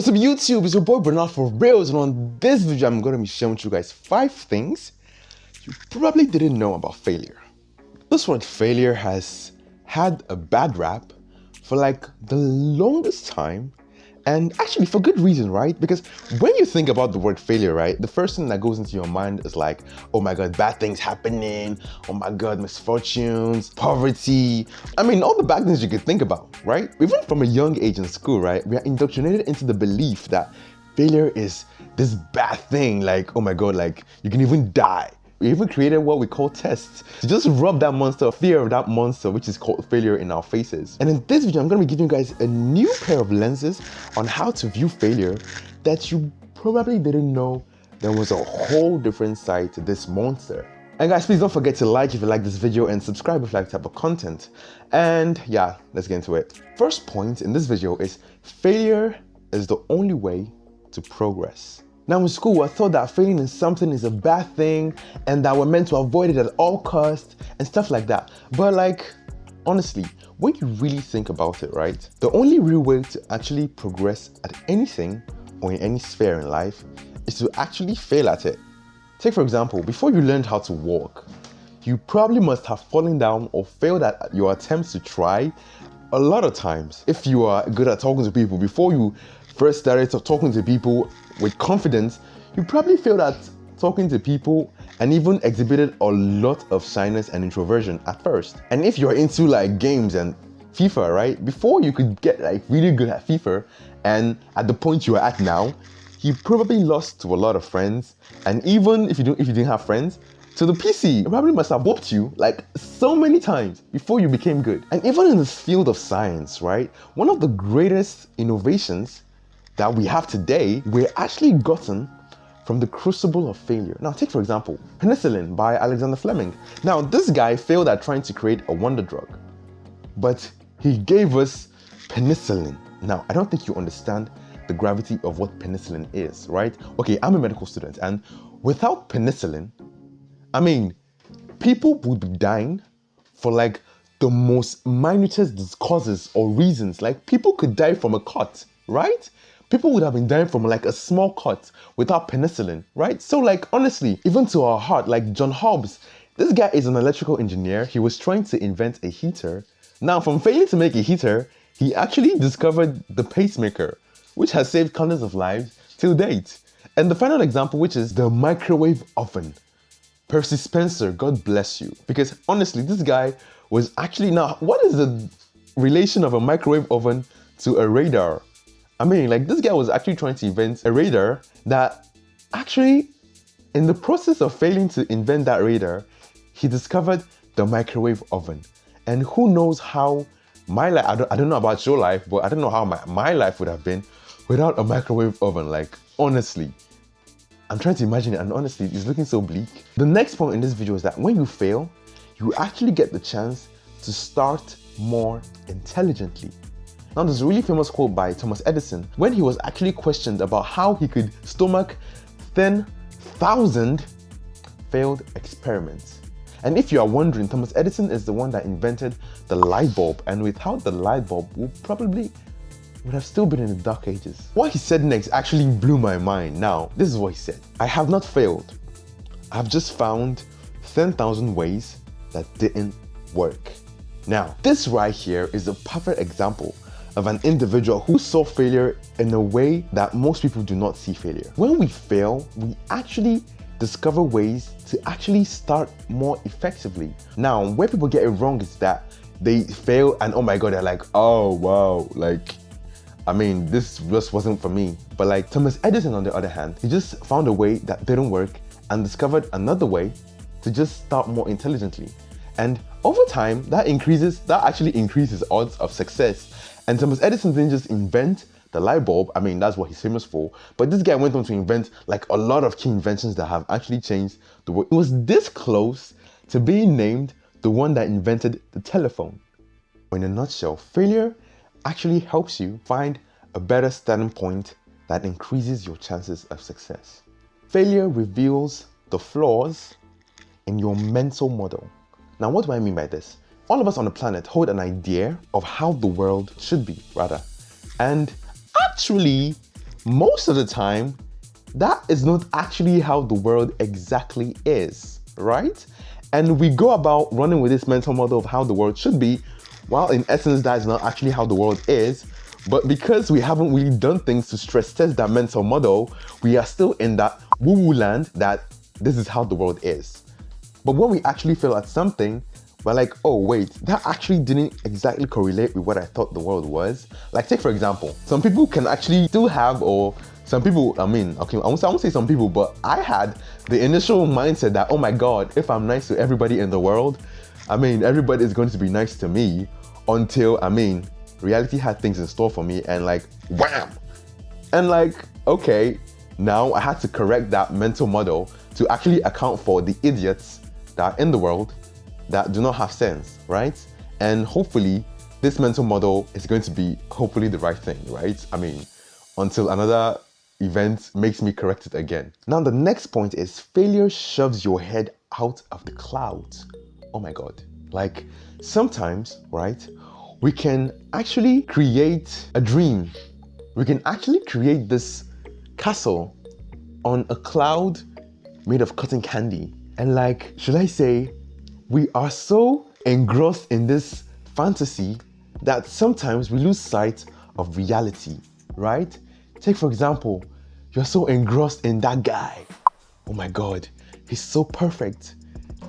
What's up YouTube, it's your boy Bernard for Reals, and on this video I'm going to be sharing with you guys 5 things you probably didn't know about failure. This word failure has had a bad rap for like the longest time, and actually for good reason, right? Because when you think about the word failure, right, the first thing that goes into your mind is like, oh my god, bad things happening, oh my god, misfortunes, poverty. I mean, all the bad things you could think about, right? Even from a young age in school, right, we are indoctrinated into the belief that failure is this bad thing, like, oh my god, like you can even die. We even created what we call tests to just rub that monster, fear of that monster, which is called failure, in our faces. And in this video, I'm going to be giving you guys a new pair of lenses on how to view failure that you probably didn't know there was a whole different side to this monster. And guys, please don't forget to like if you like this video and subscribe if you like this type of content. And yeah, let's get into it. First point in this video is failure is the only way to progress. Now in school, I thought that failing in something is a bad thing and that we're meant to avoid it at all costs and stuff like that. But like, honestly, when you really think about it, right? The only real way to actually progress at anything or in any sphere in life is to actually fail at it. Take for example, before you learned how to walk, you probably must have fallen down or failed at your attempts to try a lot of times. If you are good at talking to people, before you first started talking to people with confidence, you probably failed at talking to people and even exhibited a lot of shyness and introversion at first. And if you're into like games and FIFA, right? Before you could get like really good at FIFA and at the point you are at now, you probably lost to a lot of friends. And even if you didn't have friends, to the PC, it probably must have whooped you like so many times before you became good. And even in this field of science, right? One of the greatest innovations that we have today, we're actually gotten from the crucible of failure. Now take for example, penicillin by Alexander Fleming. Now this guy failed at trying to create a wonder drug, but he gave us penicillin. Now I don't think you understand the gravity of what penicillin is, right? Okay, I'm a medical student, and without penicillin, I mean, people would be dying for like the most minutest causes or reasons. Like people could die from a cut, right? People would have been dying from like a small cut without penicillin, right? So like honestly, even to our heart, like John Hobbs, this guy is an electrical engineer. He was trying to invent a heater. Now from failing to make a heater, he actually discovered the pacemaker, which has saved countless of lives till date. And the final example, which is the microwave oven. Percy Spencer, God bless you. Because honestly, this guy was actually, now what is the relation of a microwave oven to a radar? I mean, like this guy was actually trying to invent a radar that actually, in the process of failing to invent that radar, he discovered the microwave oven. And who knows how my life, I don't know about your life, but I don't know how my life would have been without a microwave oven. Like, honestly, I'm trying to imagine it, and honestly, it's looking so bleak. The next point in this video is that when you fail, you actually get the chance to start more intelligently. Now, there's a really famous quote by Thomas Edison when he was actually questioned about how he could stomach 10,000 failed experiments. And if you are wondering, Thomas Edison is the one that invented the light bulb, and without the light bulb, we probably would have still been in the dark ages. What he said next actually blew my mind. Now, this is what he said. I have not failed. I've just found 10,000 ways that didn't work. Now, this right here is a perfect example of an individual who saw failure in a way that most people do not see failure. When we fail, we actually discover ways to actually start more effectively. Now, where people get it wrong is that they fail and oh my god, they're like, oh wow, like, I mean, this just wasn't for me. But like Thomas Edison, on the other hand, he just found a way that didn't work and discovered another way to just start more intelligently. And over time, that actually increases odds of success. And Thomas Edison didn't just invent the light bulb. I mean, that's what he's famous for. But this guy went on to invent like a lot of key inventions that have actually changed the world. It was this close to being named the one that invented the telephone. In a nutshell, failure actually helps you find a better starting point that increases your chances of success. Failure reveals the flaws in your mental model. Now, what do I mean by this? All of us on the planet hold an idea of how the world should be, rather. And actually, most of the time, that is not actually how the world exactly is, right? And we go about running with this mental model of how the world should be, while in essence, that is not actually how the world is. But because we haven't really done things to stress test that mental model, we are still in that woo-woo land that this is how the world is. But when we actually fail at something, we're like, oh wait, that actually didn't exactly correlate with what I thought the world was. Like take for example, some people can actually still have, or some people, I mean, okay, I won't say some people, but I had the initial mindset that, oh my God, if I'm nice to everybody in the world, I mean, everybody is going to be nice to me until, I mean, reality had things in store for me and like, wham! And like, okay, now I had to correct that mental model to actually account for the idiots that are in the world that do not have sense, right? And hopefully this mental model is going to be hopefully the right thing, right? I mean, until another event makes me correct it again. Now the next point is failure shoves your head out of the clouds. Oh my God. Like sometimes, right, we can actually create a dream. We can actually create this castle on a cloud made of cotton candy. And like, should I say, we are so engrossed in this fantasy that sometimes we lose sight of reality, right? Take for example, you're so engrossed in that guy. Oh my God, he's so perfect.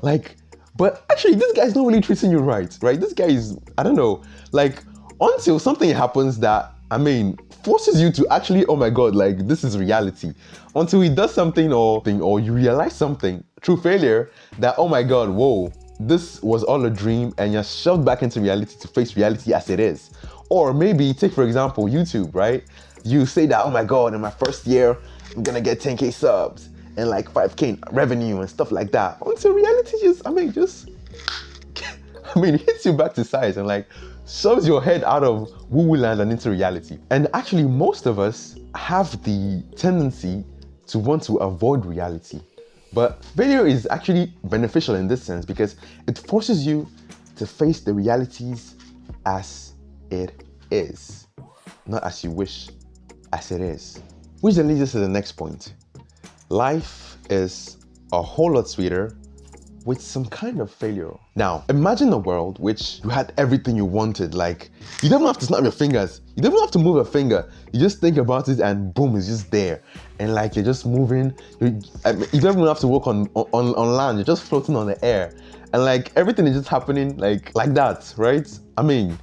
Like, but actually this guy's not really treating you right? This guy is, I don't know, like until something happens that, I mean, forces you to actually, oh my God, like this is reality. Until he does something or you realize something through failure that, oh my God, whoa, this was all a dream and you're shoved back into reality to face reality as it is. Or maybe take for example, YouTube, right? You say that, oh my God, in my first year, I'm gonna get 10K subs and like 5K revenue and stuff like that. Until reality just, I mean, hits you back to size and like shoves your head out of woo-woo land and into reality. And actually, most of us have the tendency to want to avoid reality. But failure is actually beneficial in this sense because it forces you to face the realities as it is, not as you wish, as it is. Which then leads us to the next point. Life is a whole lot sweeter with some kind of failure. Now, imagine a world which you had everything you wanted. Like, you don't have to snap your fingers. You don't have to move a finger. You just think about it and boom, it's just there. And like, you're just moving. You don't even have to walk on land. You're just floating on the air. And like, everything is just happening like that, right? I mean,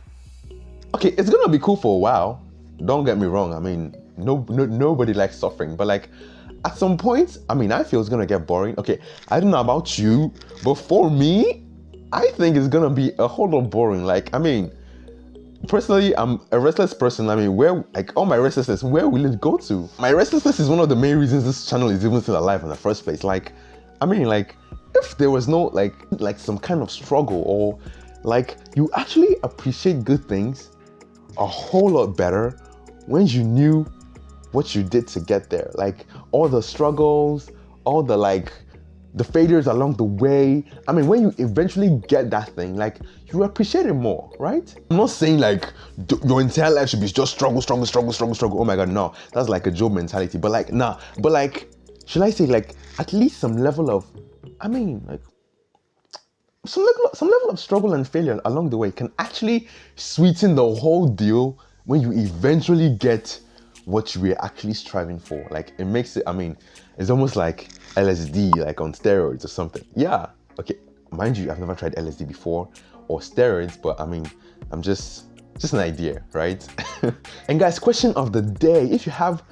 okay, it's gonna be cool for a while. Don't get me wrong. I mean, nobody likes suffering, but like, at some point, I mean, I feel it's gonna get boring. Okay, I don't know about you, but for me, I think it's gonna be a whole lot boring. Like, I mean, personally, I'm a restless person. I mean, all my restlessness, where will it go to? My restlessness is one of the main reasons this channel is even still alive in the first place. Like, I mean, like, if there was no, like some kind of struggle or like, you actually appreciate good things a whole lot better when you knew what you did to get there. Like all the struggles, all the the failures along the way. I mean, when you eventually get that thing, like you appreciate it more, right? I'm not saying like your entire life should be just struggle. Oh my God, no, that's like a Job mentality. But like, nah, but like, should I say like at least some level of, I mean, like some level of struggle and failure along the way can actually sweeten the whole deal when you eventually get what you were actually striving for. Like it makes it, I mean, it's almost like LSD, like on steroids or something. Yeah, okay, mind you, I've never tried LSD before or steroids, but I mean, I'm just an idea, right? And guys, question of the day, if you have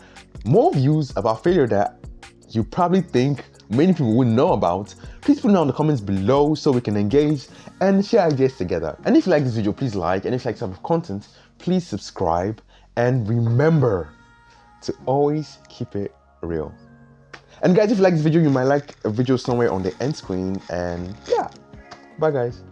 more views about failure that you probably think many people wouldn't know about, please put it down in the comments below so we can engage and share ideas together. And if you like this video, please like, and if you like this type of content, please subscribe, and remember to always keep it real. And guys, if you like this video, you might like a video somewhere on the end screen, and yeah, bye guys.